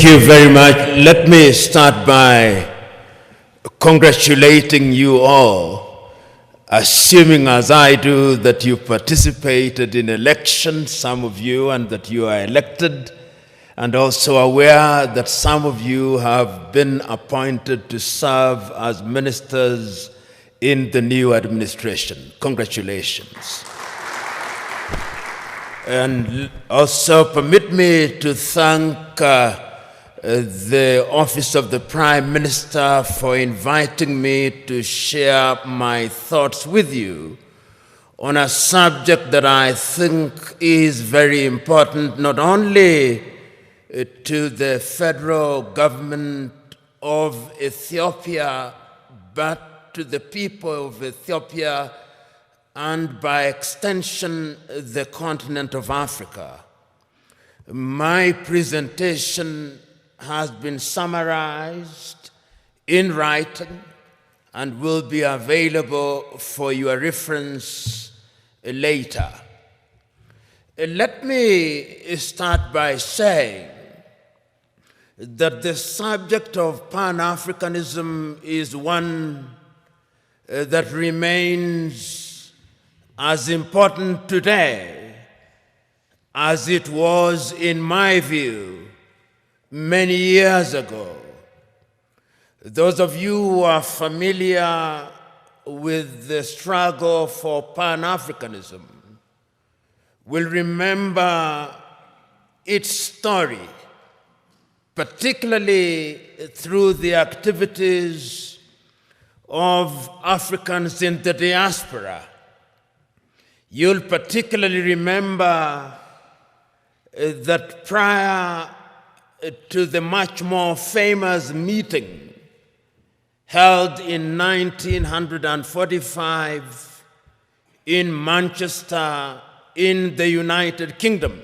Thank you very much. Let me start by congratulating you all, assuming as I do that you participated in elections, some of you, and that you are elected, and also aware that some of you have been appointed to serve as ministers in the new administration. Congratulations. And also permit me to thank the Office of the Prime Minister for inviting me to share my thoughts with you on a subject that I think is very important, not only to the federal government of Ethiopia, but to the people of Ethiopia and by extension, the continent of Africa. My presentation has been summarized in writing and will be available for your reference later. Let me start by saying that the subject of Pan Africanism is one that remains as important today as it was, in my view, many years ago. Those of you who are familiar with the struggle for Pan-Africanism will remember its story, particularly through the activities of Africans in the diaspora. You'll particularly remember that prior to the much more famous meeting held in 1945 in Manchester in the United Kingdom,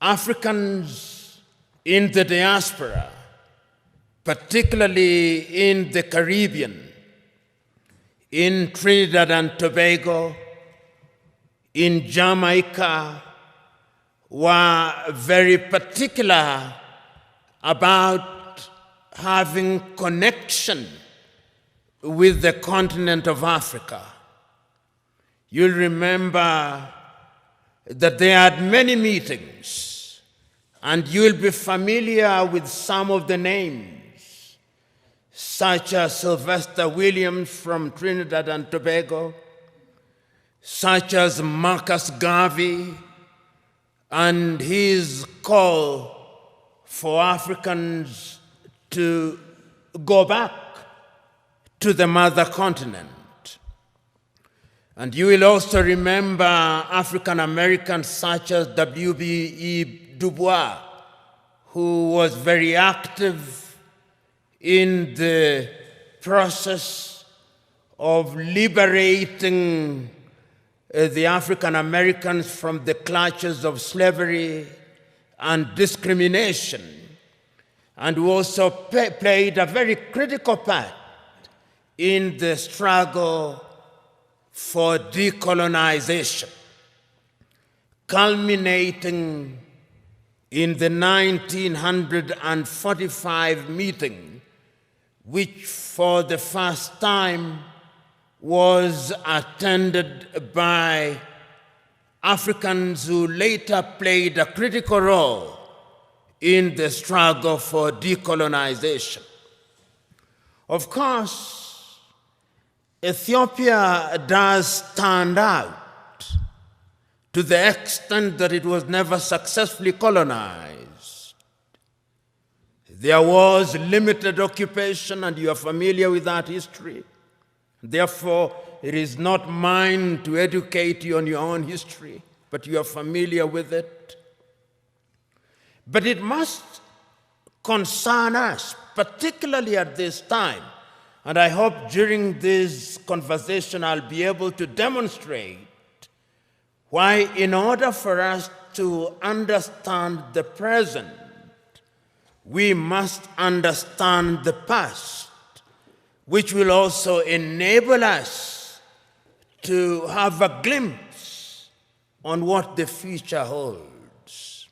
Africans in the diaspora, particularly in the Caribbean, in Trinidad and Tobago, in Jamaica, were very particular about having connection with the continent of Africa. You'll remember that they had many meetings, and you'll be familiar with some of the names, such as Sylvester Williams from Trinidad and Tobago, such as Marcus Garvey and his call for Africans to go back to the mother continent. And you will also remember African Americans such as W.B.E. Du Bois, who was very active in the process of liberating the African Americans from the clutches of slavery and discrimination, and who also played a very critical part in the struggle for decolonization, culminating in the 1945 meeting, which for the first time was attended by Africans who later played a critical role in the struggle for decolonization. Of course, Ethiopia does stand out to the extent that it was never successfully colonized. There was limited occupation, and you are familiar with that history. Therefore, it is not mine to educate you on your own history, but you are familiar with it. But it must concern us, particularly at this time, and I hope during this conversation I'll be able to demonstrate why, in order for us to understand the present, we must understand the past, which will also enable us to have a glimpse on what the future holds.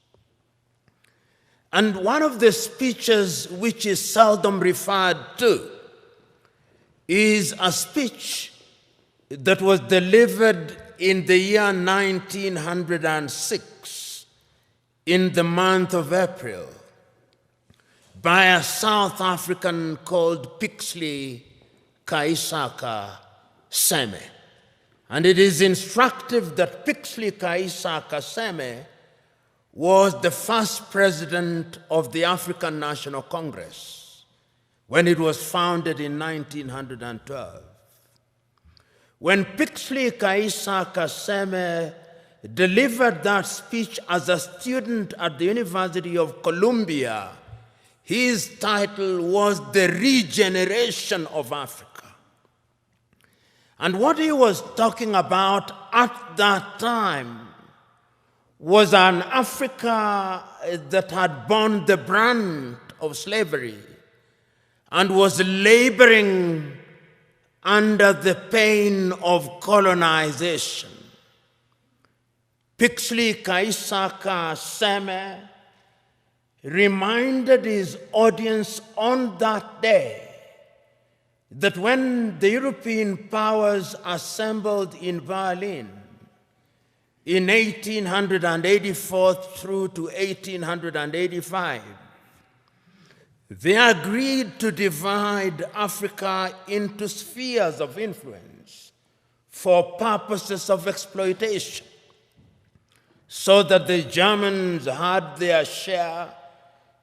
And one of the speeches which is seldom referred to is a speech that was delivered in the year 1906 in the month of April by a South African called Pixley Kaisaka Seme. And it is instructive that Pixley Kaisaka Seme was the first president of the African National Congress when it was founded in 1912. When Pixley Kaisaka Seme delivered that speech as a student at the University of Columbia, his title was The Regeneration of Africa. And what he was talking about at that time was an Africa that had borne the brunt of slavery and was laboring under the pain of colonization. Pixley Kaisaka Seme reminded his audience on that day that when the European powers assembled in Berlin in 1884 through to 1885, they agreed to divide Africa into spheres of influence for purposes of exploitation, so that the Germans had their share.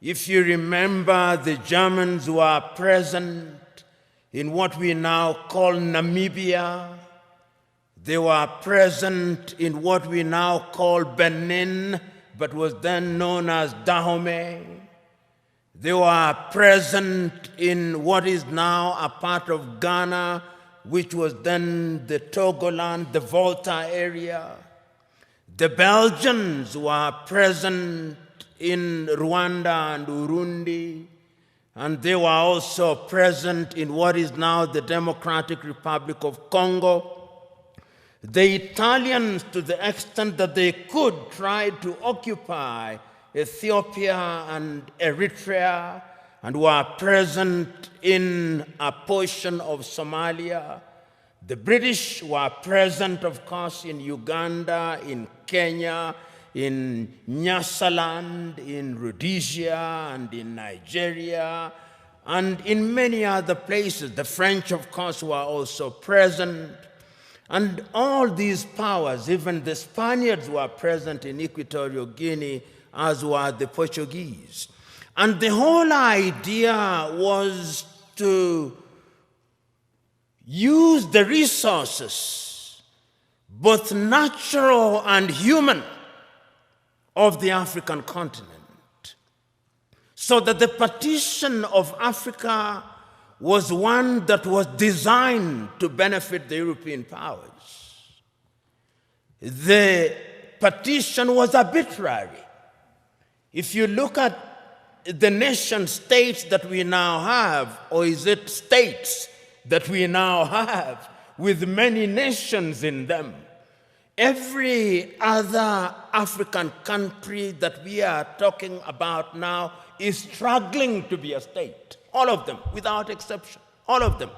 If you remember, the Germans were present in what we now call Namibia. They were present in what we now call Benin, but was then known as Dahomey. They were present in what is now a part of Ghana, which was then the Togoland, the Volta area. The Belgians were present in Rwanda and Urundi, and they were also present in what is now the Democratic Republic of Congo. The Italians, to the extent that they could, tried to occupy Ethiopia and Eritrea and were present in a portion of Somalia. The British were present, of course, in Uganda, in Kenya, in Nyasaland, in Rhodesia, and in Nigeria, and in many other places. The French, of course, were also present. And all these powers, even the Spaniards, were present in Equatorial Guinea, as were the Portuguese. And the whole idea was to use the resources, both natural and human, of the African continent, so that the partition of Africa was one that was designed to benefit the European powers. The partition was arbitrary. If you look at the nation states that we now have, or is it states that we now have with many nations in them, every other African country that we are talking about now is struggling to be a state. All of them, without exception, all of them.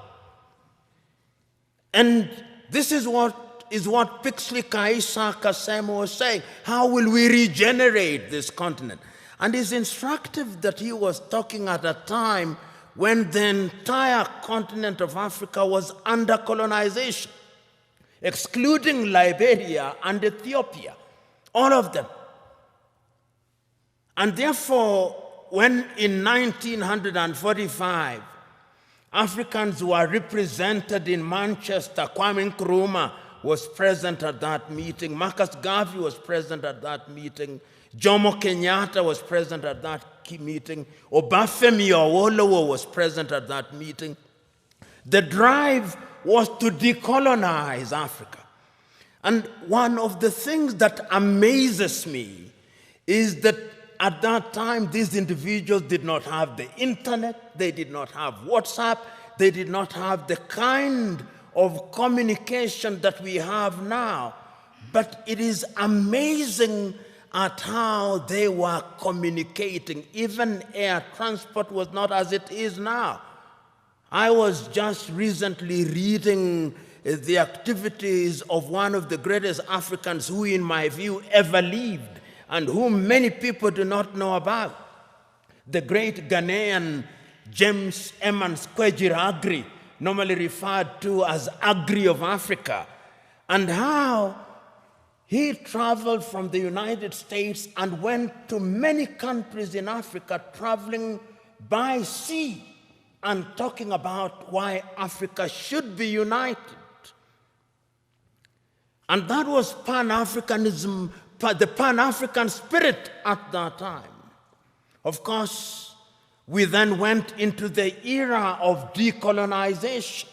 And this is what Pixley Kaisaka Seme was saying. How will we regenerate this continent? And it's instructive that he was talking at a time when the entire continent of Africa was under colonization, excluding Liberia and Ethiopia, all of them. And therefore, when in 1945, Africans were represented in Manchester, Kwame Nkrumah was present at that meeting, Marcus Garvey was present at that meeting, Jomo Kenyatta was present at that meeting, Obafemi Awolowo was present at that meeting. The drive was to decolonize Africa. And one of the things that amazes me is that at that time, these individuals did not have the internet, they did not have WhatsApp, they did not have the kind of communication that we have now. But it is amazing at how they were communicating. Even air transport was not as it is now. I was just recently reading the activities of one of the greatest Africans who, in my view, ever lived, and whom many people do not know about. The great Ghanaian James Emmons Kwegyir Agri, normally referred to as Agri of Africa, and how he traveled from the United States and went to many countries in Africa, traveling by sea and talking about why Africa should be united. And that was Pan-Africanism, the Pan-African spirit at that time. Of course, we then went into the era of decolonization.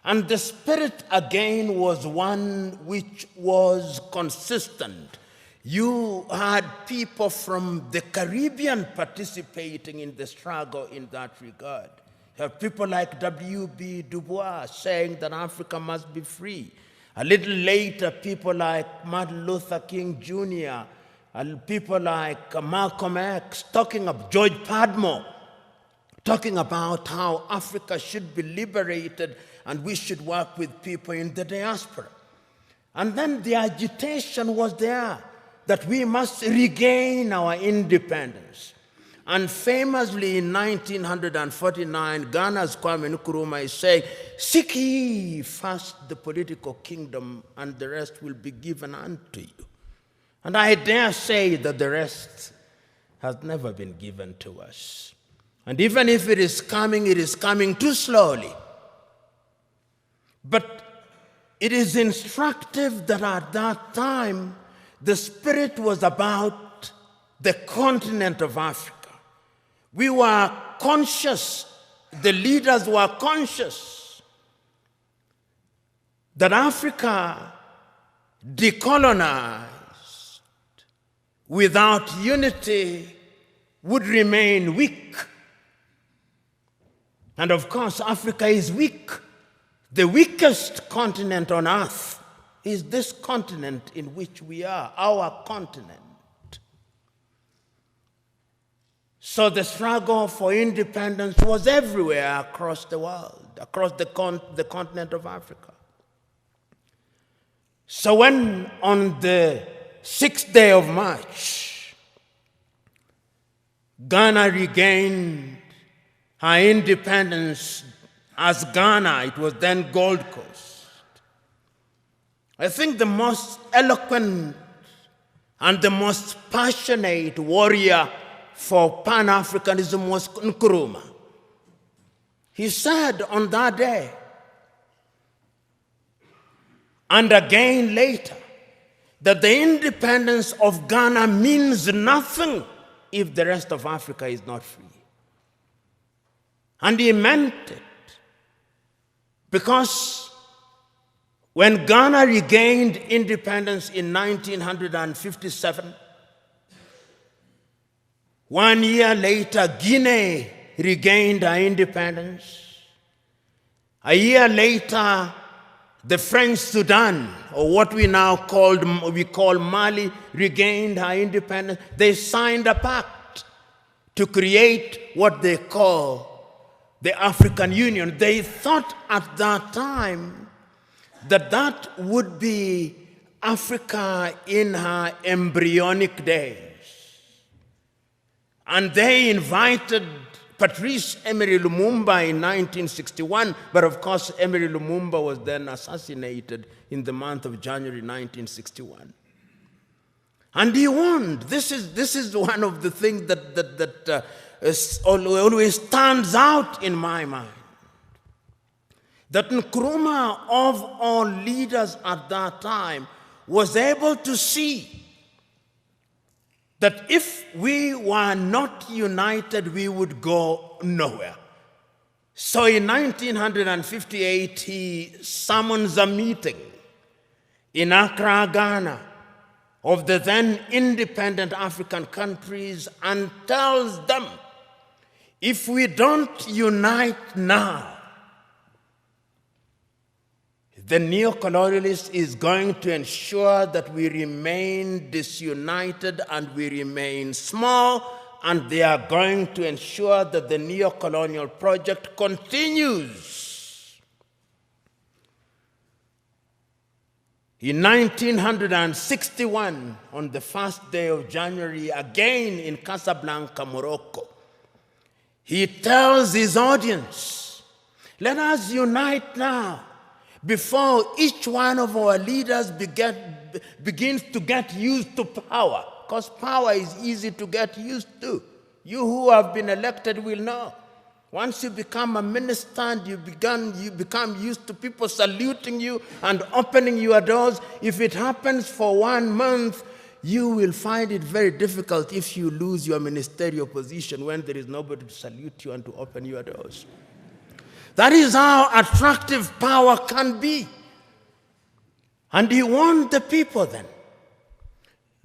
And the spirit again was one which was consistent. You had people from the Caribbean participating in the struggle in that regard. You have people like W.B. Du Bois saying that Africa must be free. A little later, people like Martin Luther King Jr., and people like Malcolm X, talking of George Padmore, talking about how Africa should be liberated and we should work with people in the diaspora. And then the agitation was there that we must regain our independence. And famously in 1949, Ghana's Kwame Nkrumah is saying, "Seek ye first the political kingdom, and the rest will be given unto you." And I dare say that the rest has never been given to us. And even if it is coming too slowly. But it is instructive that at that time, the spirit was about the continent of Africa. We were conscious, the leaders were conscious, that Africa decolonized without unity would remain weak. And of course, Africa is weak. The weakest continent on earth is this continent in which we are, our continent. So the struggle for independence was everywhere across the world, across the continent of Africa. So when on the 6th day of March, Ghana regained her independence as Ghana, it was then Gold Coast. I think the most eloquent and the most passionate warrior for Pan-Africanism was Nkrumah. He said on that day, and again later, that the independence of Ghana means nothing if the rest of Africa is not free. And he meant it. Because when Ghana regained independence in 1957, 1 year later, Guinea regained her independence. A year later, the French Sudan, or what we now call Mali, regained her independence. They signed a pact to create what they call the African Union. They thought at that time that that would be Africa in her embryonic days. And they invited Patrice Emery Lumumba in 1961, but of course Emery Lumumba was then assassinated in the month of January 1961. And he warned. This is one of the things that always stands out in my mind. That Nkrumah, of all leaders at that time, was able to see that if we were not united, we would go nowhere. So in 1958, he summons a meeting in Accra, Ghana, of the then independent African countries and tells them, if we don't unite now, The neo-colonialist is going to ensure that we remain disunited and we remain small, and they are going to ensure that the neo-colonial project continues. In 1961, on the first day of January, again in Casablanca, Morocco, he tells his audience, let us unite now before each one of our leaders begins to get used to power, because power is easy to get used to. You who have been elected will know. Once you become a minister and you become used to people saluting you and opening your doors, if it happens for 1 month, you will find it very difficult if you lose your ministerial position when there is nobody to salute you and to open your doors. That is how attractive power can be. And he warned the people then.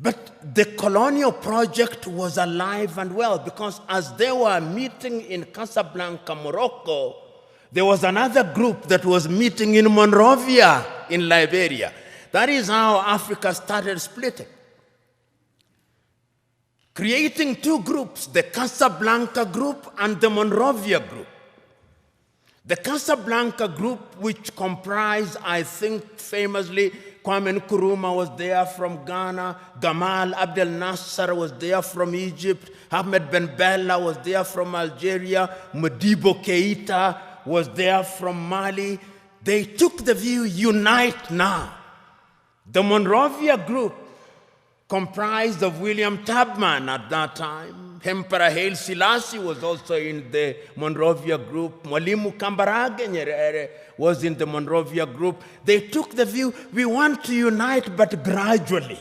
But the colonial project was alive and well, because as they were meeting in Casablanca, Morocco, there was another group that was meeting in Monrovia in Liberia. That is how Africa started splitting, creating two groups, the Casablanca group and the Monrovia group. The Casablanca group, which comprised, I think, famously, Kwame Nkrumah was there from Ghana, Gamal Abdel Nasser was there from Egypt, Ahmed Ben Bella was there from Algeria, Modibo Keita was there from Mali. They took the view, unite now. The Monrovia group, comprised of William Tubman at that time. Emperor Haile Selassie was also in the Monrovia group. Mwalimu Kambarage Nyerere was in the Monrovia group. They took the view, we want to unite, but gradually.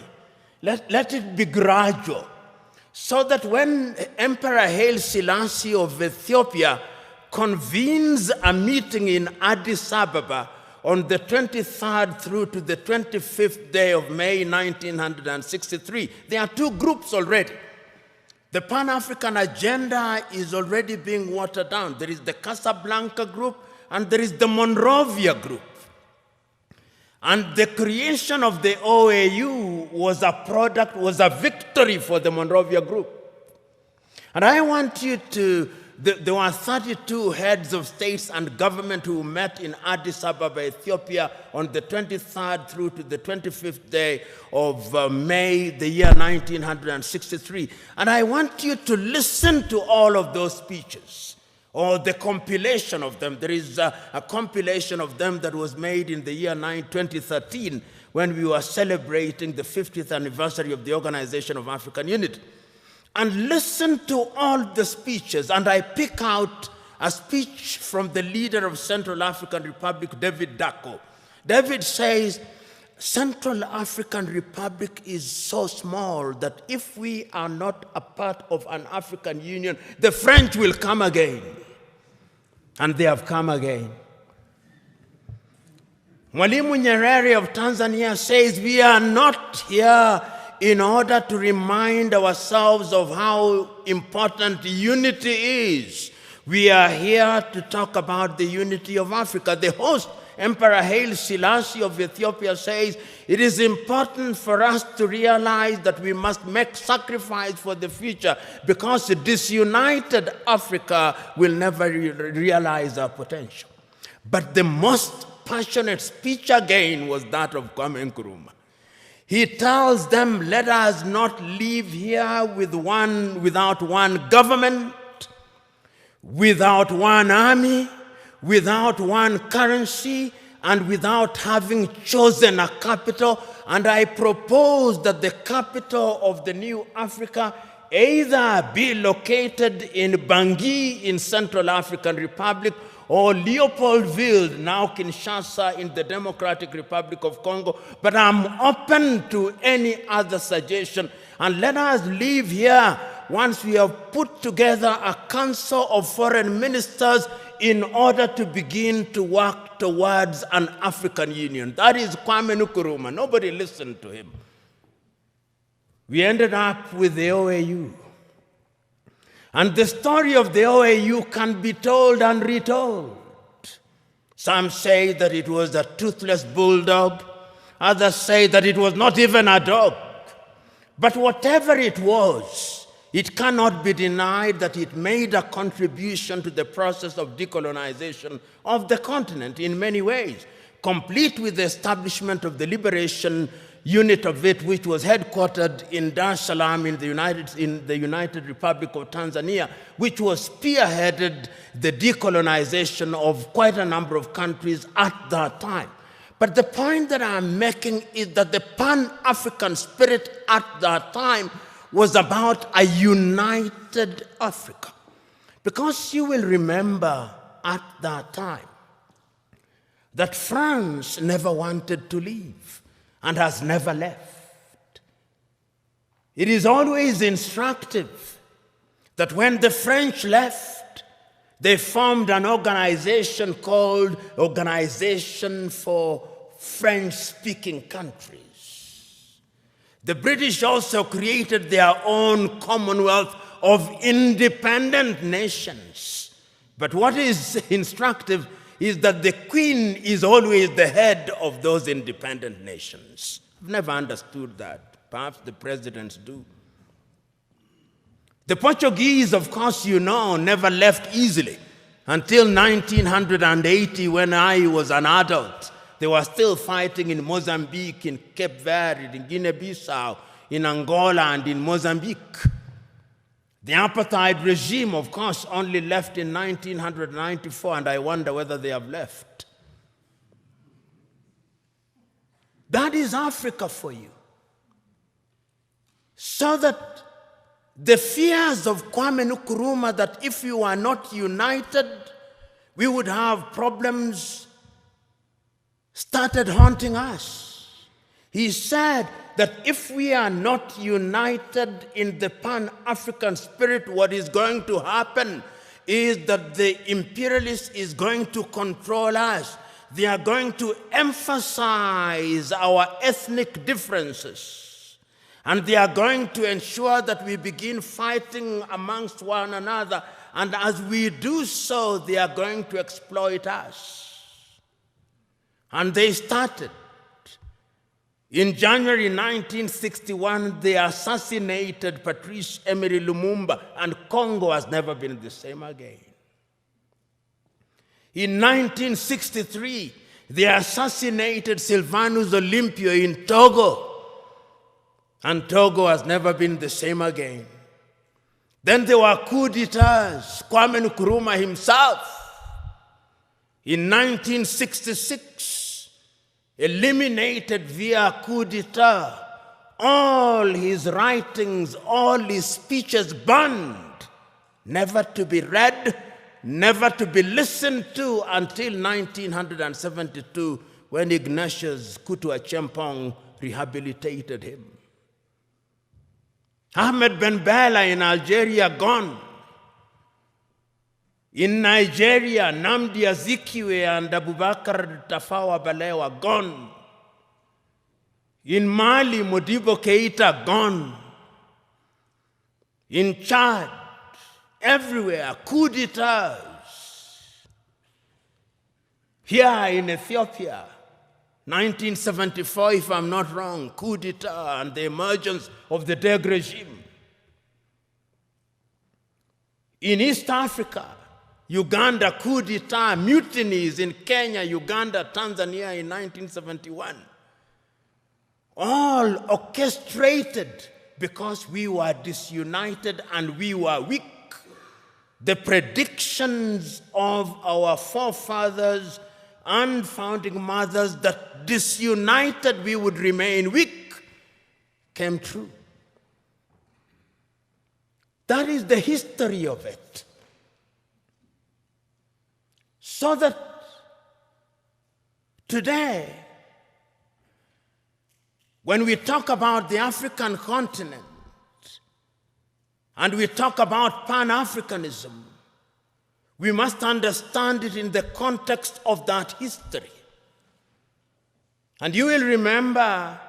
Let it be gradual. So that when Emperor Haile Selassie of Ethiopia convenes a meeting in Addis Ababa on the 23rd through to the 25th day of May 1963, there are two groups already. The Pan-African agenda is already being watered down. There is the Casablanca group and there is the Monrovia group. And the creation of the OAU was a victory for the Monrovia group. And I want you to, there were 32 heads of states and government who met in Addis Ababa, Ethiopia on the 23rd through to the 25th day of May, the year 1963. And I want you to listen to all of those speeches, or the compilation of them. There is a compilation of them that was made in the year 2013 when we were celebrating the 50th anniversary of the Organization of African Unity. And listen to all the speeches, and I pick out a speech from the leader of Central African Republic, David Dacko. David says, Central African Republic is so small that if we are not a part of an African Union, the French will come again. And they have come again. Mwalimu Nyerere of Tanzania says, we are not here in order to remind ourselves of how important unity is. We are here to talk about the unity of Africa. The host, Emperor Haile Selassie of Ethiopia, says, it is important for us to realize that we must make sacrifice for the future, because a disunited Africa will never realize our potential. But the most passionate speech again was that of Kwame Nkrumah. He tells them, let us not live here without one government, without one army, without one currency, and without having chosen a capital. And I propose that the capital of the new Africa either be located in Bangui in Central African Republic, or Leopoldville, now Kinshasa, in the Democratic Republic of Congo. But I'm open to any other suggestion. And let us live here once we have put together a council of foreign ministers in order to begin to work towards an African Union. That is Kwame Nkrumah. Nobody listened to him. We ended up with the OAU. And the story of the OAU can be told and retold. Some say that it was a toothless bulldog. Others say that it was not even a dog. But whatever it was, it cannot be denied that it made a contribution to the process of decolonization of the continent in many ways, complete with the establishment of the liberation unit of it, which was headquartered in Dar es Salaam in the United Republic of Tanzania, which was spearheaded the decolonization of quite a number of countries at that time. But the point that I'm making is that the Pan-African spirit at that time was about a united Africa. Because you will remember at that time that France never wanted to leave and has never left. It is always instructive that when the French left, they formed an organization called Organization for French-Speaking Countries. The British also created their own Commonwealth of Independent Nations. But what is instructive is that the Queen is always the head of those independent nations. I've never understood that. Perhaps the presidents do. The Portuguese, of course, you know, never left easily. Until 1980, when I was an adult, they were still fighting in Mozambique, in Cape Verde, in Guinea-Bissau, in Angola, and in Mozambique. The apartheid regime, of course, only left in 1994, and I wonder whether they have left. That is Africa for you. So that the fears of Kwame Nkrumah that if you are not united, we would have problems, started haunting us. He said that if we are not united in the Pan-African spirit, what is going to happen is that the imperialists is going to control us. They are going to emphasize our ethnic differences. And they are going to ensure that we begin fighting amongst one another. And as we do so, they are going to exploit us. And they started. In January 1961, they assassinated Patrice Emery Lumumba, and Congo has never been the same again. In 1963, they assassinated Sylvanus Olympio in Togo, and Togo has never been the same again. Then there were coup d'etats. Kwame Nkrumah himself, in 1966, eliminated via coup d'etat, all his writings, all his speeches banned, never to be read, never to be listened to until 1972, when Ignatius Kutu Acheampong rehabilitated him. Ahmed Ben Bella in Algeria, gone. In Nigeria, Nnamdi Azikiwe and Abubakar Tafawa Balewa, gone. In Mali, Modibo Keita, gone. In Chad, everywhere, coup d'etats. Here in Ethiopia, 1974, if I'm not wrong, coup d'etat and the emergence of the Deg regime. In East Africa, Uganda, coup d'etat, mutinies in Kenya, Uganda, Tanzania in 1971. All orchestrated because we were disunited and we were weak. The predictions of our forefathers and founding mothers that disunited we would remain weak came true. That is the history of it. So that today, when we talk about the African continent and we talk about Pan-Africanism, we must understand it in the context of that history. And you will remember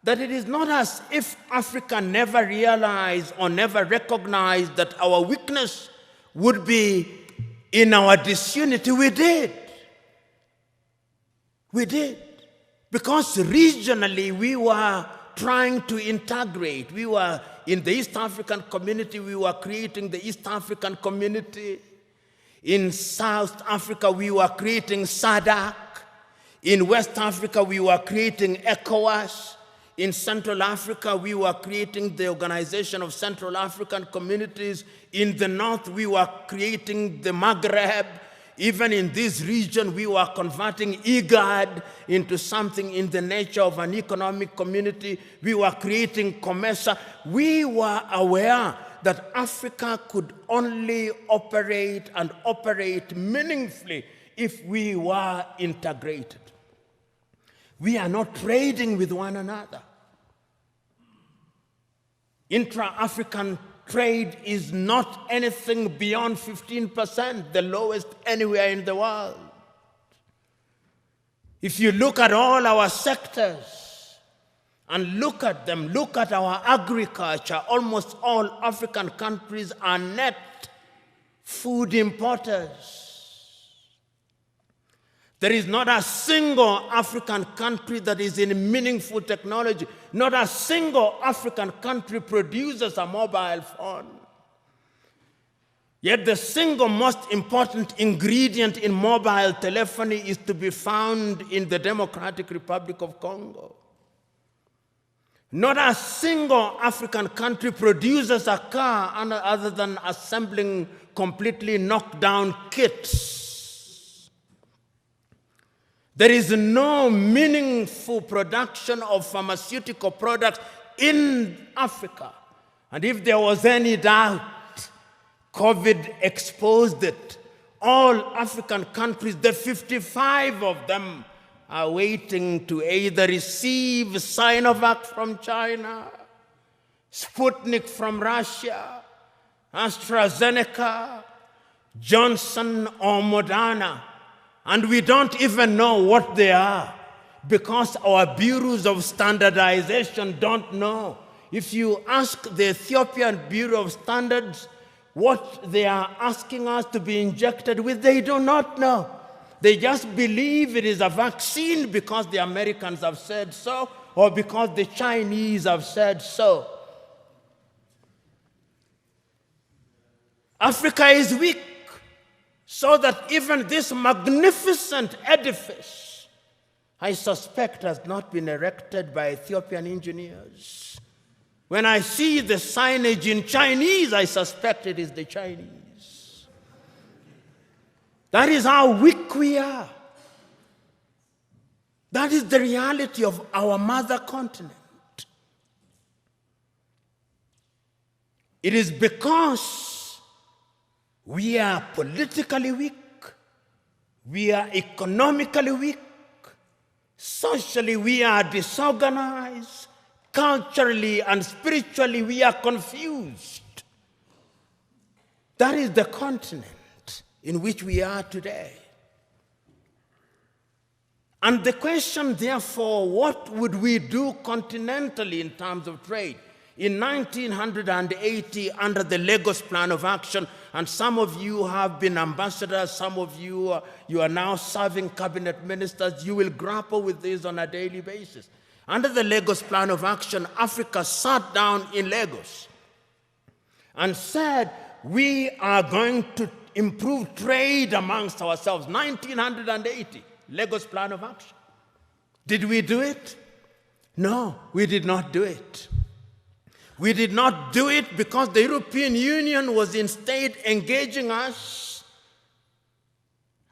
that it is not as if Africa never realized or never recognized that our weakness would be in our disunity. We did. We did. Because regionally we were trying to integrate. We were in the East African community, we were creating the East African community. In South Africa, we were creating SADC. In West Africa, we were creating ECOWAS. In Central Africa, we were creating the Organization of Central African Communities. In the North, we were creating the Maghreb. Even in this region, we were converting IGAD into something in the nature of an economic community. We were creating COMESA. We were aware that Africa could only operate and operate meaningfully if we were integrated. We are not trading with one another. Intra-African trade is not anything beyond 15%, the lowest anywhere in the world. If you look at all our sectors and look at them, look at our agriculture, almost all African countries are net food importers. There is not a single African country that is in meaningful technology. Not a single African country produces a mobile phone. Yet the single most important ingredient in mobile telephony is to be found in the Democratic Republic of Congo. Not a single African country produces a car other than assembling completely knocked down kits. There is no meaningful production of pharmaceutical products in Africa. And if there was any doubt, COVID exposed it. All African countries, the 55 of them, are waiting to either receive Sinovac from China, Sputnik from Russia, AstraZeneca, Johnson or Moderna. And we don't even know what they are because our bureaus of standardization don't know. If you ask the Ethiopian Bureau of Standards what they are asking us to be injected with, they do not know. They just believe it is a vaccine because the Americans have said so or because the Chinese have said so. Africa is weak. So that even this magnificent edifice, I suspect, has not been erected by Ethiopian engineers. When I see the signage in Chinese, I suspect it is the Chinese. That is how weak we are. That is the reality of our mother continent. It is because we are politically weak, we are economically weak, socially we are disorganized, culturally and spiritually we are confused. That is the continent in which we are today. And the question, therefore, what would we do continentally in terms of trade? In 1980, under the Lagos Plan of Action, and some of you have been ambassadors, some of you are now serving cabinet ministers, you will grapple with this on a daily basis. Under the Lagos Plan of Action, Africa sat down in Lagos and said, we are going to improve trade amongst ourselves. 1980, Lagos Plan of Action. Did we do it? No, we did not do it. We did not do it because the European Union was instead engaging us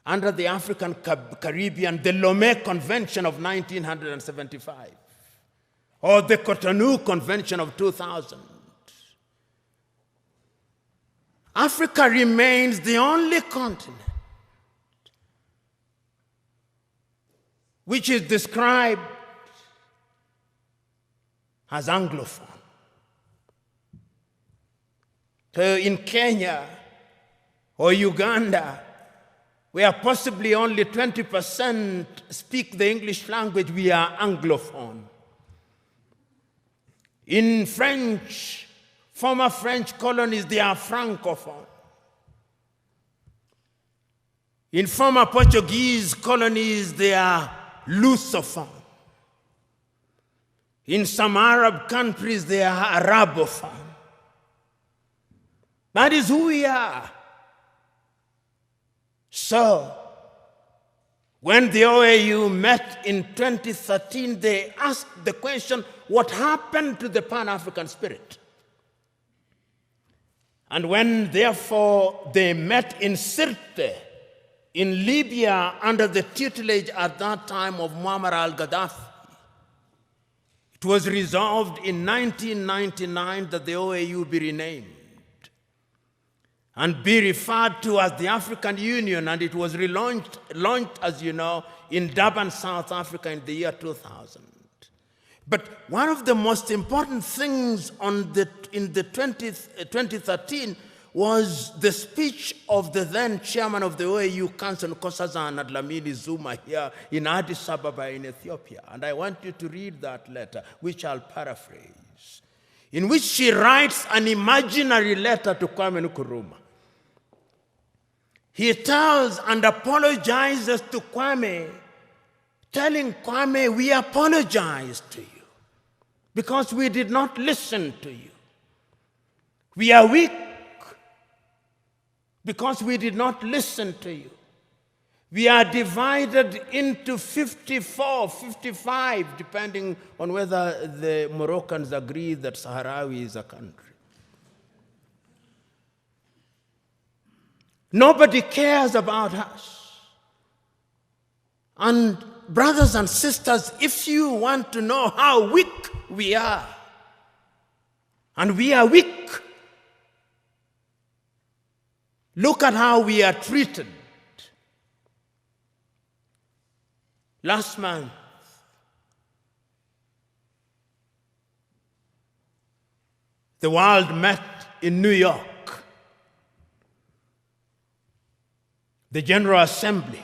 under the African Caribbean, the Lomé Convention of 1975, or the Cotonou Convention of 2000. Africa remains the only continent which is described as Anglophone. So in Kenya or Uganda, where possibly only 20% speak the English language, we are Anglophone. In French, former French colonies, they are Francophone. In former Portuguese colonies, they are Lusophone. In some Arab countries, they are Arabophone. That is who we are. So, when the OAU met in 2013, they asked the question, what happened to the Pan-African spirit? And when, therefore, they met in Sirte, in Libya, under the tutelage at that time of Muammar al-Gaddafi, it was resolved in 1999 that the OAU be renamed and be referred to as the African Union, and it was launched, as you know, in Durban, South Africa in the year 2000. But one of the most important things in the 2013 was the speech of the then chairman of the OAU Council, Nkosazana Dlamini Zuma, here in Addis Ababa in Ethiopia. And I want you to read that letter, which I'll paraphrase, in which she writes an imaginary letter to Kwame Nkrumah. He tells and apologizes to Kwame, telling Kwame, we apologize to you because we did not listen to you. We are weak because we did not listen to you. We are divided into 54, 55, depending on whether the Moroccans agree that Sahrawi is a country. Nobody cares about us. And brothers and sisters, if you want to know how weak we are, and we are weak, look at how we are treated. Last month, the world met in New York. The General Assembly.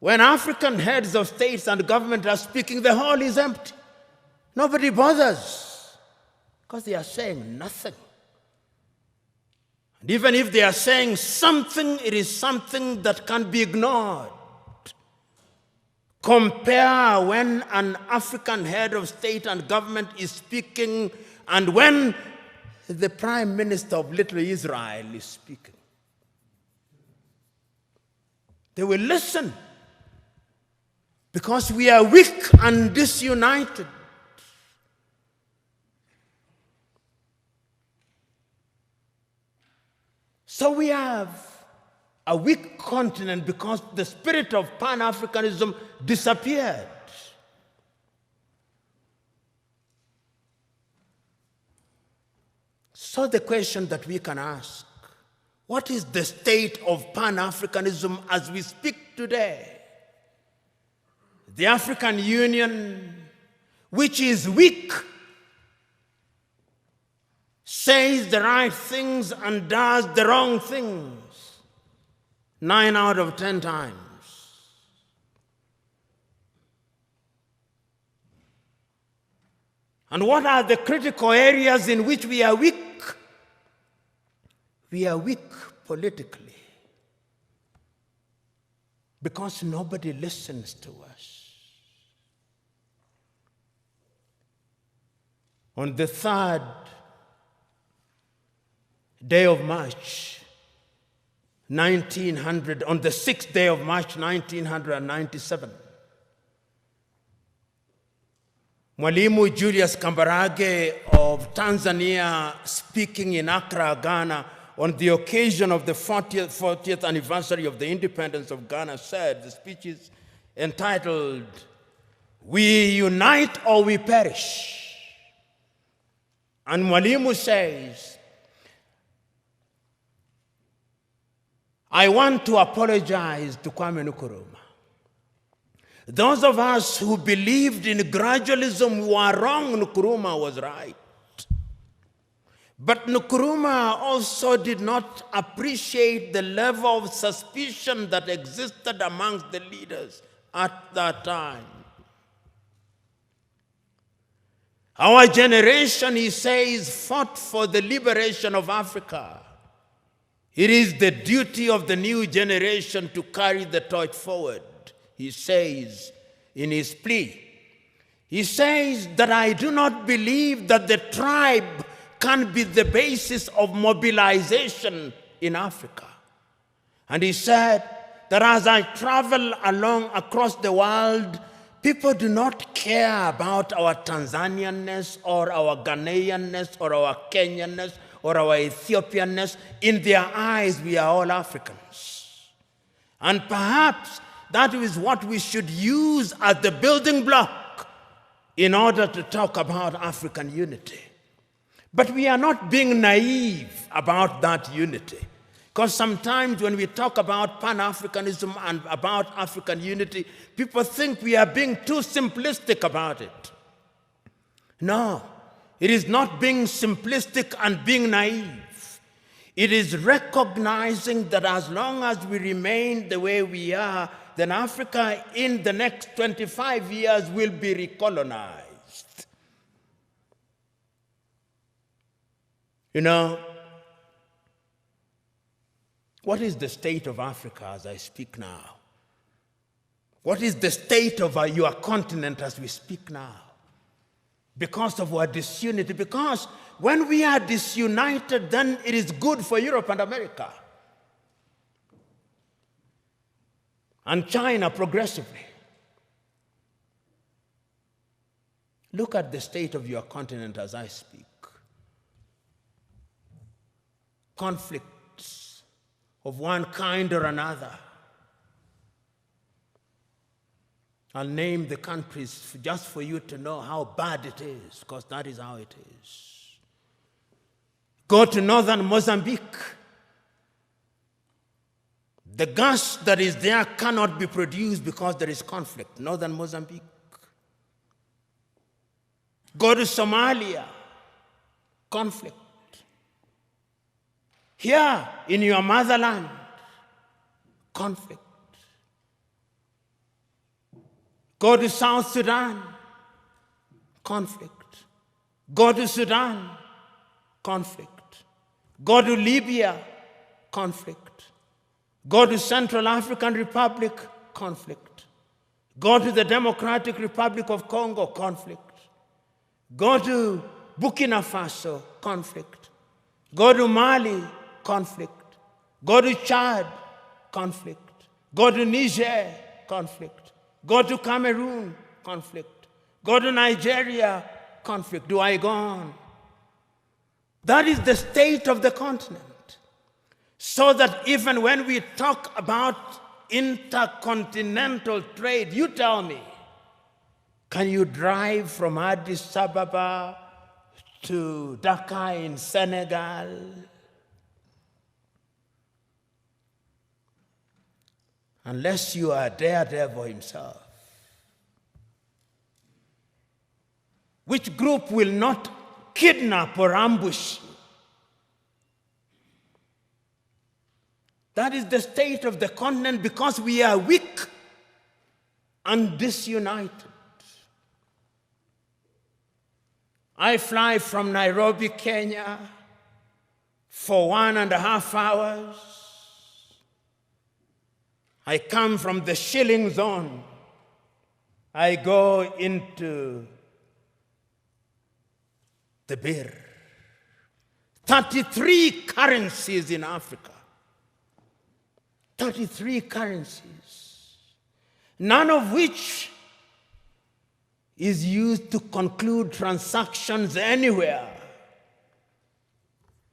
When African heads of states and government are speaking, the hall is empty. Nobody bothers because they are saying nothing. And even if they are saying something, it is something that can be ignored. Compare when an African head of state and government is speaking and when the Prime Minister of Little Israel is speaking. They will listen because we are weak and disunited. So we have a weak continent because the spirit of Pan-Africanism disappeared. So the question that we can ask, what is the state of Pan-Africanism as we speak today? The African Union, which is weak, says the right things and does the wrong things 9 out of 10 times. And what are the critical areas in which we are weak? We are weak politically because nobody listens to us. On the 3rd day of March, 1900, on the 6th day of March, 1997, Mwalimu Julius Kambarage of Tanzania, speaking in Accra, Ghana, on the occasion of the 40th anniversary of the independence of Ghana, said, the speech is entitled, "We Unite or We Perish." And Mwalimu says, I want to apologize to Kwame Nkrumah. Those of us who believed in gradualism were wrong. Nkrumah was right. But Nkrumah also did not appreciate the level of suspicion that existed amongst the leaders at that time. Our generation, he says, fought for the liberation of Africa It is the duty of the new generation to carry the torch forward, he says in his plea. He says that I do not believe that the tribe can be the basis of mobilization in Africa. And he said that as I travel along across the world, people do not care about our Tanzanianness or our Ghanaianness or our Kenyanness or our Ethiopianness. In their eyes, we are all Africans. And perhaps that is what we should use as the building block in order to talk about African unity. But we are not being naive about that unity. Because sometimes when we talk about Pan Africanism and about African unity, people think we are being too simplistic about it. No, it is not being simplistic and being naive. It is recognizing that as long as we remain the way we are, then Africa in the next 25 years will be recolonized. You know, what is the state of Africa as I speak now? What is the state of your continent as we speak now? Because of our disunity. Because when we are disunited, then it is good for Europe and America. And China progressively. Look at the state of your continent as I speak. Conflicts of one kind or another. I'll name the countries just for you to know how bad it is, because that is how it is. Go to northern Mozambique. The gas that is there cannot be produced because there is conflict. Northern Mozambique. Go to Somalia. Conflict. Here in your motherland, conflict. Go to South Sudan, conflict. Go to Sudan, conflict. Go to Libya, conflict. Go to Central African Republic, conflict. Go to the Democratic Republic of Congo, conflict. Go to Burkina Faso, conflict. Go to Mali, conflict. Go to Chad, conflict. Go to Niger, conflict. Go to Cameroon, conflict. Go to Nigeria, conflict. Do I go on? That is the state of the continent. So that even when we talk about intercontinental trade, you tell me, can you drive from Addis Ababa to Dakar in Senegal? Unless you are Daredevil himself. Which group will not kidnap or ambush you? That is the state of the continent because we are weak and disunited. I fly from Nairobi, Kenya for 1.5 hours. I come from the shilling zone. I go into the birr. 33 currencies in Africa. 33 currencies. None of which is used to conclude transactions anywhere.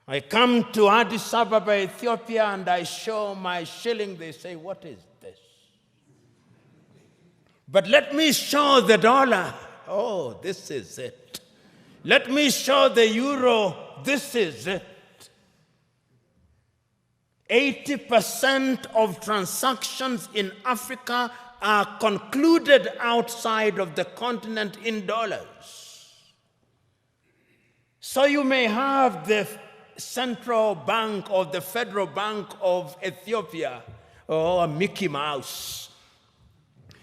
I come to Addis Ababa, Ethiopia, and I show my shilling. They say, what is this? But let me show the dollar. Oh, this is it. Let me show the euro. This is it. 80% of transactions in Africa are concluded outside of the continent in dollars. So you may have the Central Bank or the Federal Bank of Ethiopia, or Mickey Mouse.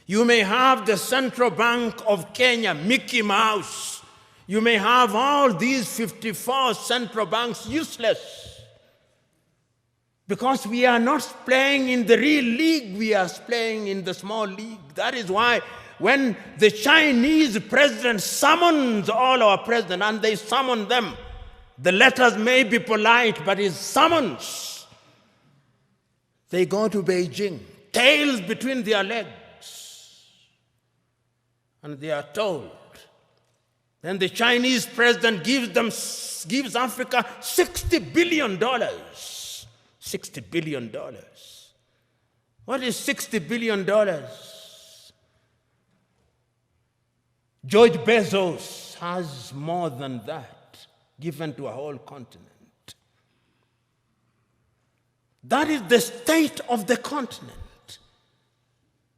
You may have the Central Bank of Kenya, Mickey Mouse. You may have all these 54 central banks useless. Because we are not playing in the real league, we are playing in the small league. That is why when the Chinese president summons all our presidents, and they summon them, the letters may be polite, but it's summons. They go to Beijing, tails between their legs, and they are told. Then the Chinese president gives Africa $60 billion. $60 billion. What is $60 billion? George Bezos has more than that given to a whole continent. That is the state of the continent.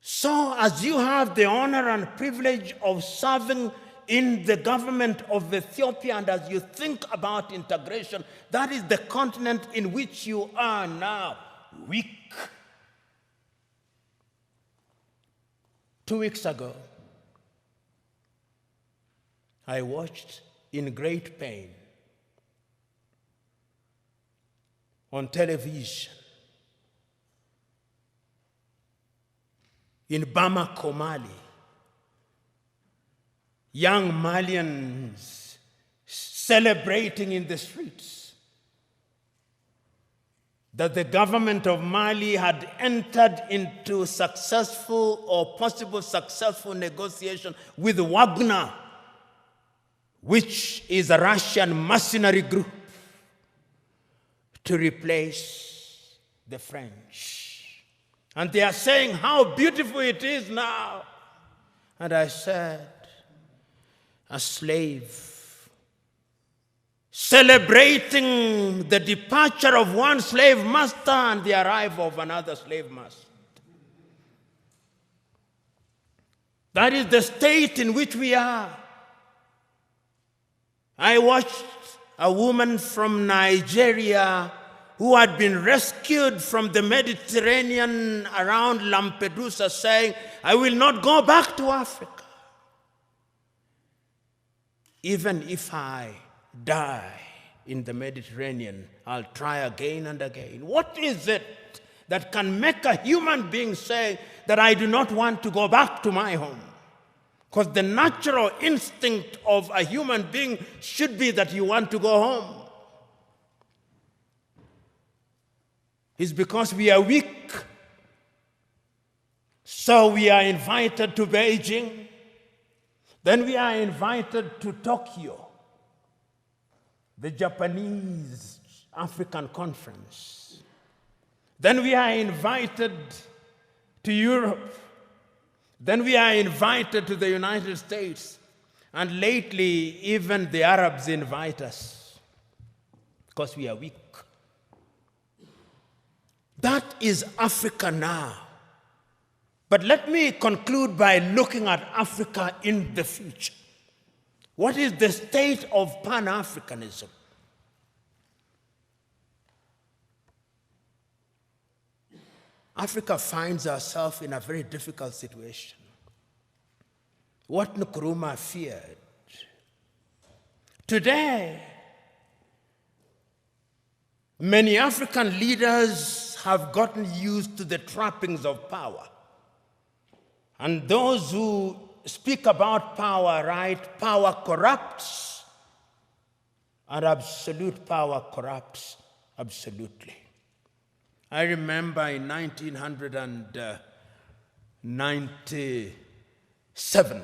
So as you have the honor and privilege of serving in the government of Ethiopia, and as you think about integration, that is the continent in which you are now weak. 2 weeks ago, I watched in great pain on television in Bamako, Mali, young Malians celebrating in the streets that the government of Mali had entered into successful or possible successful negotiation with Wagner, which is a Russian mercenary group, to replace the French. And they are saying how beautiful it is now. And I said, a slave celebrating the departure of one slave master and the arrival of another slave master. That is the state in which we are. I watched a woman from Nigeria who had been rescued from the Mediterranean around Lampedusa saying, I will not go back to Africa. Even if I die in the Mediterranean, I'll try again and again. What is it that can make a human being say that I do not want to go back to my home? Because the natural instinct of a human being should be that you want to go home. It's because we are weak. So we are invited to Beijing. Then we are invited to Tokyo, the Japanese African Conference. Then we are invited to Europe. Then we are invited to the United States. And lately, even the Arabs invite us because we are weak. That is Africa now. But let me conclude by looking at Africa in the future. What is the state of Pan Africanism? Africa finds herself in a very difficult situation. What Nkrumah feared. Today, many African leaders have gotten used to the trappings of power. And those who speak about power, right? Power corrupts, and absolute power corrupts absolutely. I remember in 1997,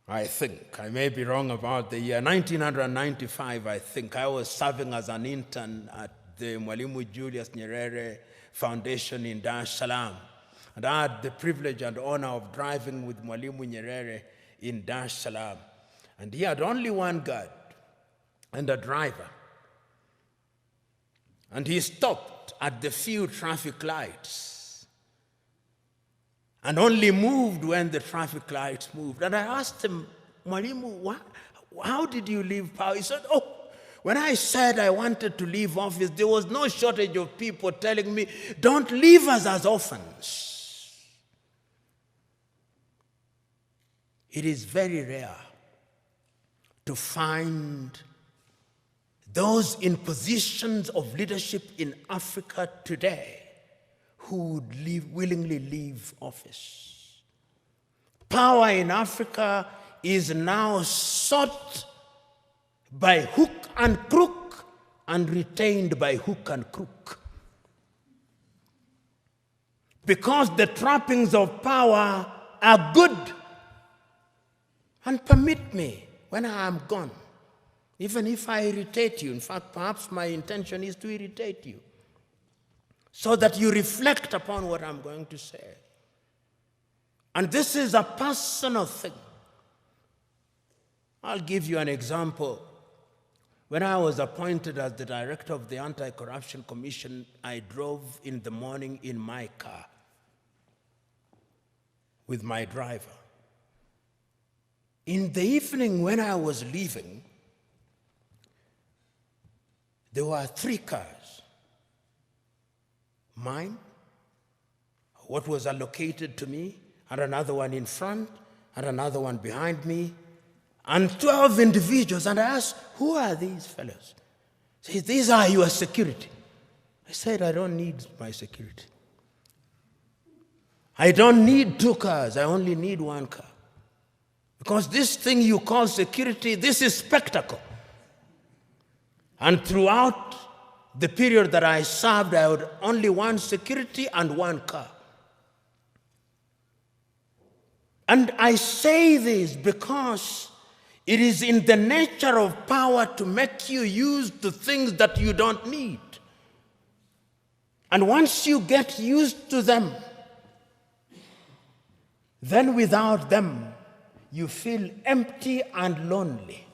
I think, I may be wrong about the year, 1995, I think, I was serving as an intern at the Mwalimu Julius Nyerere Foundation in Dar es Salaam. And I had the privilege and honor of driving with Mwalimu Nyerere in Dar es Salaam. And he had only one guard and a driver. And he stopped at the few traffic lights and only moved when the traffic lights moved. And I asked him, Mwalimu, how did you leave power? He said, when I said I wanted to leave office, there was no shortage of people telling me, don't leave us as orphans. It is very rare to find those in positions of leadership in Africa today who would willingly leave office. Power in Africa is now sought by hook and crook and retained by hook and crook. Because the trappings of power are good. And permit me, when I am gone, even if I irritate you, in fact, perhaps my intention is to irritate you, so that you reflect upon what I'm going to say. And this is a personal thing. I'll give you an example. When I was appointed as the director of the Anti-Corruption Commission, I drove in the morning in my car with my driver. In the evening when I was leaving, there were 3 cars. Mine, what was allocated to me, and another one in front, and another one behind me, and 12 individuals. And I asked, who are these fellows? He said, these are your security. I said, I don't need my security. I don't need 2 cars, I only need 1 car. Because this thing you call security, this is spectacle. And throughout the period that I served, I had only 1 security and 1 car. And I say this because it is in the nature of power to make you use the things that you don't need. And once you get used to them, then without them, you feel empty and lonely.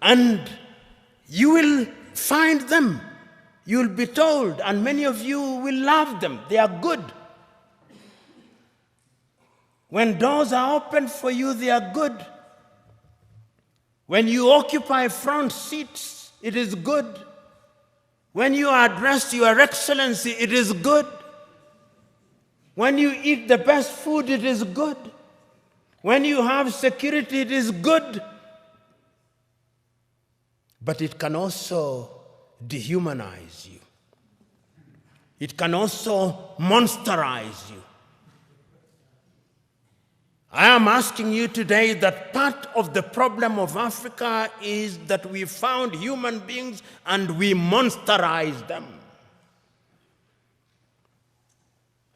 And you will find them. You'll be told, and many of you will love them. They are good. When doors are opened for you, they are good. When you occupy front seats, it is good. When you are addressed, Your Excellency, it is good. When you eat the best food, it is good. When you have security, it is good. But it can also dehumanize you. It can also monsterize you. I am asking you today that part of the problem of Africa is that we found human beings and we monsterize them.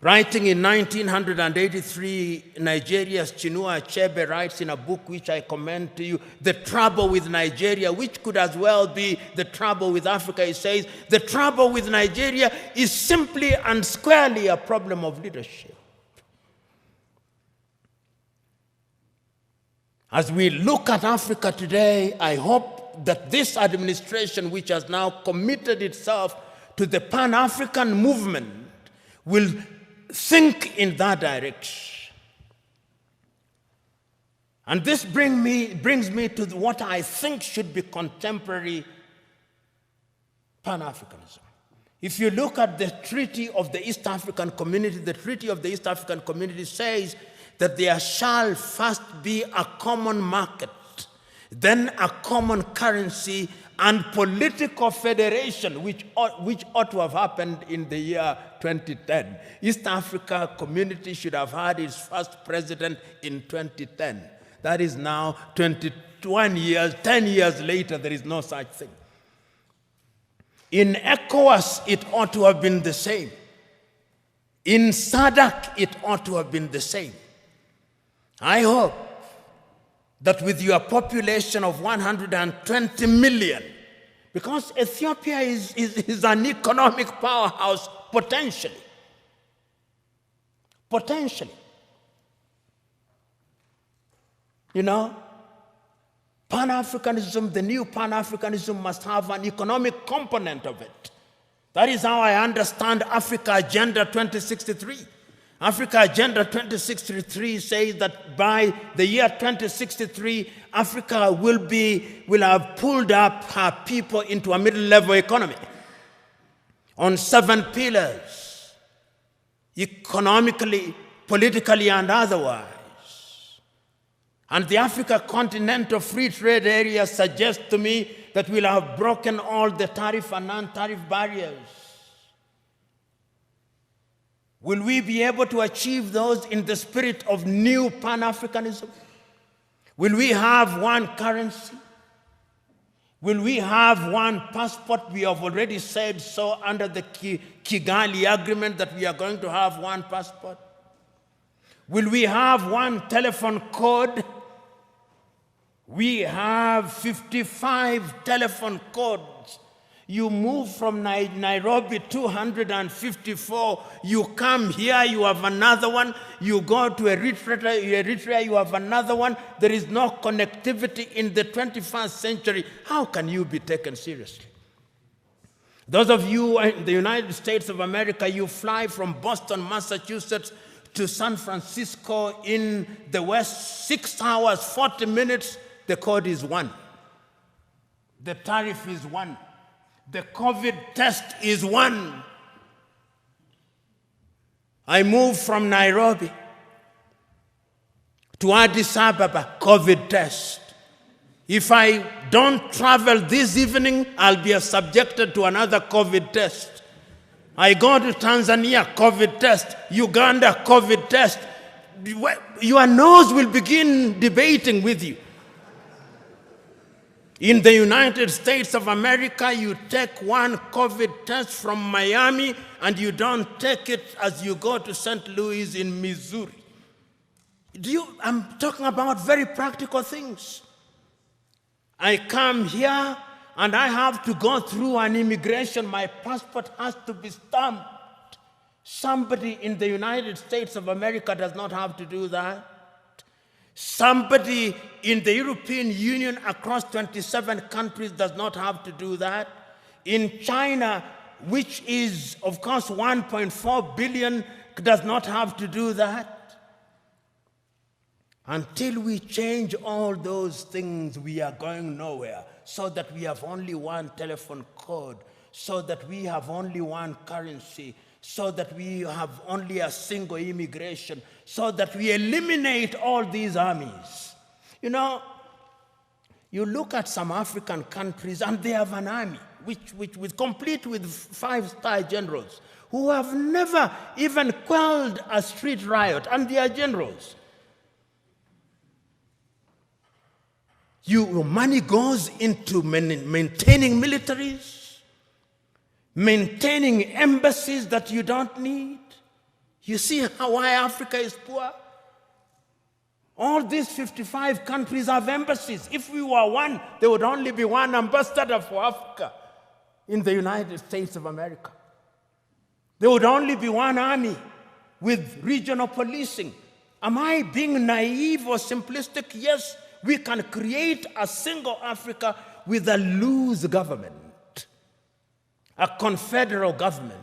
Writing in 1983, Nigeria's Chinua Achebe writes in a book which I commend to you, The Trouble with Nigeria, which could as well be the trouble with Africa. He says, the trouble with Nigeria is simply and squarely a problem of leadership. As we look at Africa today, I hope that this administration, which has now committed itself to the Pan African movement, will think in that direction. And this brings me to what I think should be contemporary Pan-Africanism. If you look at the Treaty of the East African Community, the Treaty of the East African Community says that there shall first be a common market, then a common currency, and political federation, which ought to have happened in the year 2010. East Africa Community should have had its first president in 2010. That is now 21 years, 10 years later, there is no such thing. In ECOWAS, it ought to have been the same. In SADC, it ought to have been the same. I hope that with your population of 120 million, because Ethiopia is an economic powerhouse potentially. You know, Pan-Africanism, the new Pan-Africanism must have an economic component of it. That is how I understand Africa Agenda 2063. Africa Agenda 2063 says that by the year 2063, Africa will have pulled up her people into a middle-level economy on 7 pillars, economically, politically, and otherwise. And the Africa Continental Free Trade Area suggests to me that we'll have broken all the tariff and non-tariff barriers. Will we be able to achieve those in the spirit of new Pan Africanism? Will we have one currency? Will we have one passport? We have already said so under the Kigali Agreement that we are going to have one passport. Will we have one telephone code? We have 55 telephone codes. You move from Nairobi 254, you come here, you have another one, you go to Eritrea, you have another one. There is no connectivity in the 21st century. How can you be taken seriously? Those of you in the United States of America, you fly from Boston, Massachusetts to San Francisco in the West, 6 hours, 40 minutes, the code is 1. The tariff is 1. The COVID test is 1. I moved from Nairobi to Addis Ababa, COVID test. If I don't travel this evening, I'll be subjected to another COVID test. I go to Tanzania, COVID test. Uganda, COVID test. Your nose will begin debating with you. In the United States of America, you take one COVID test from Miami and you don't take it as you go to St. Louis in Missouri. I'm talking about very practical things. I come here and I have to go through an immigration. My passport has to be stamped. Somebody in the United States of America does not have to do that. Somebody in the European Union across 27 countries does not have to do that. In China, which is, of course, 1.4 billion, does not have to do that. Until we change all those things, we are going nowhere, so that we have only one telephone code, so that we have only one currency, so that we have only a single immigration, so that we eliminate all these armies. You know, you look at some African countries and they have an army, which complete with 5-star generals, who have never even quelled a street riot, and they are generals. Your money goes into maintaining militaries, maintaining embassies that you don't need. You see why Africa is poor? All these 55 countries have embassies. If we were one, there would only be one ambassador for Africa in the United States of America. There would only be one army with regional policing. Am I being naive or simplistic? Yes, we can create a single Africa with a loose government. A confederal government,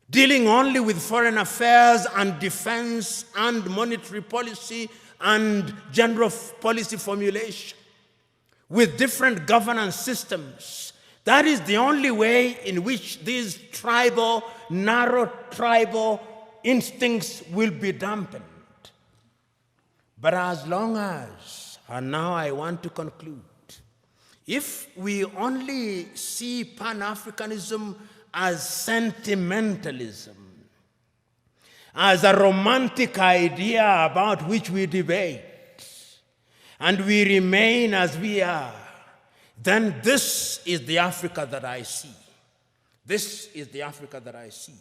dealing only with foreign affairs and defense and monetary policy and general policy formulation, with different governance systems. That is the only way in which these narrow tribal instincts will be dampened. But as long as, and now I want to conclude, if we only see Pan-Africanism as sentimentalism, as a romantic idea about which we debate, and we remain as we are, then this is the Africa that I see. This is the Africa that I see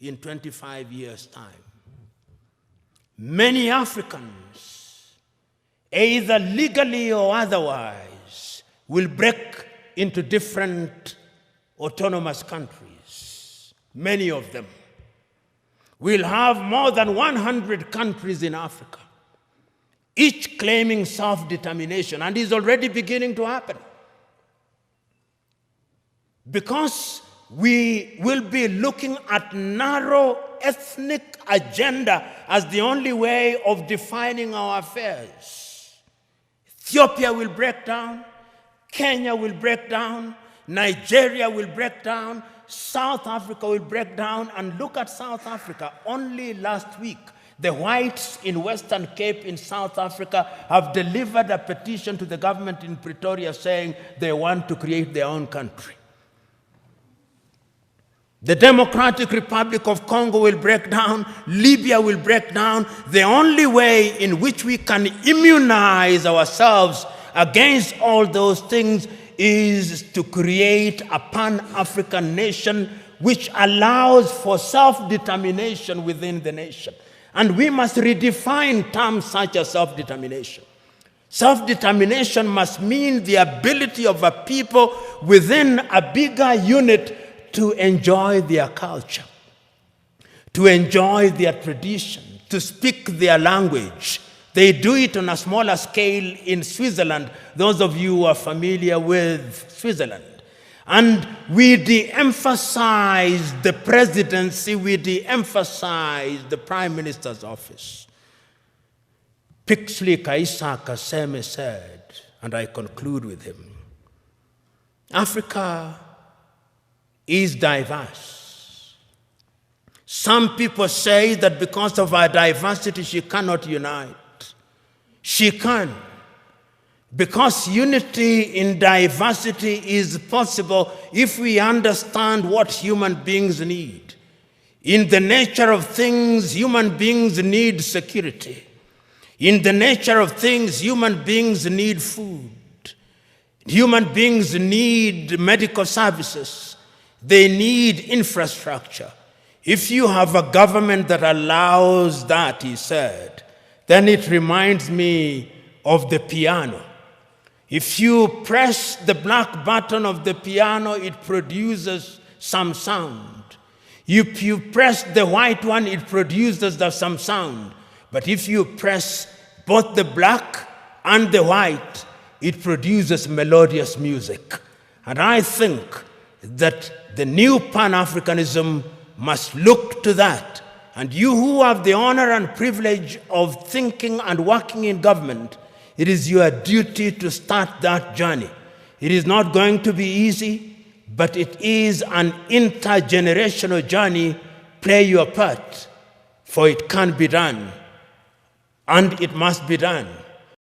in 25 years' time. Many Africans, either legally or otherwise, will break into different autonomous countries. Many of them. We'll have more than 100 countries in Africa, each claiming self-determination, and is already beginning to happen. Because we will be looking at narrow ethnic agenda as the only way of defining our affairs. Ethiopia will break down. Kenya will break down, Nigeria will break down, South Africa will break down, and look at South Africa. Only last week, The whites in Western Cape in South Africa have delivered a petition to the government in Pretoria saying they want to create their own country. The Democratic Republic of Congo will break down. Libya will break down. The only way in which we can immunize ourselves against all those things is to create a Pan-African nation which allows for self-determination within the nation. And we must redefine terms such as self-determination. Self-determination must mean the ability of a people within a bigger unit to enjoy their culture, to enjoy their tradition, to speak their language. They do it on a smaller scale in Switzerland, those of you who are familiar with Switzerland. And we de-emphasize the presidency, we de-emphasize the prime minister's office. Pixley Kaisa Kaseme said, and I conclude with him, Africa is diverse. Some people say that because of our diversity, she cannot unite. She can. Because unity in diversity is possible if we understand what human beings need. In the nature of things, human beings need security. In the nature of things, human beings need food. Human beings need medical services. They need infrastructure. If you have a government that allows that, he said, then it reminds me of the piano. If you press the black button of the piano, it produces some sound. If you press the white one, it produces some sound. But if you press both the black and the white, it produces melodious music. And I think that the new Pan-Africanism must look to that. And you who have the honor and privilege of thinking and working in government, it is your duty to start that journey. It is not going to be easy, but it is an intergenerational journey. Play your part, for it can be done, and it must be done.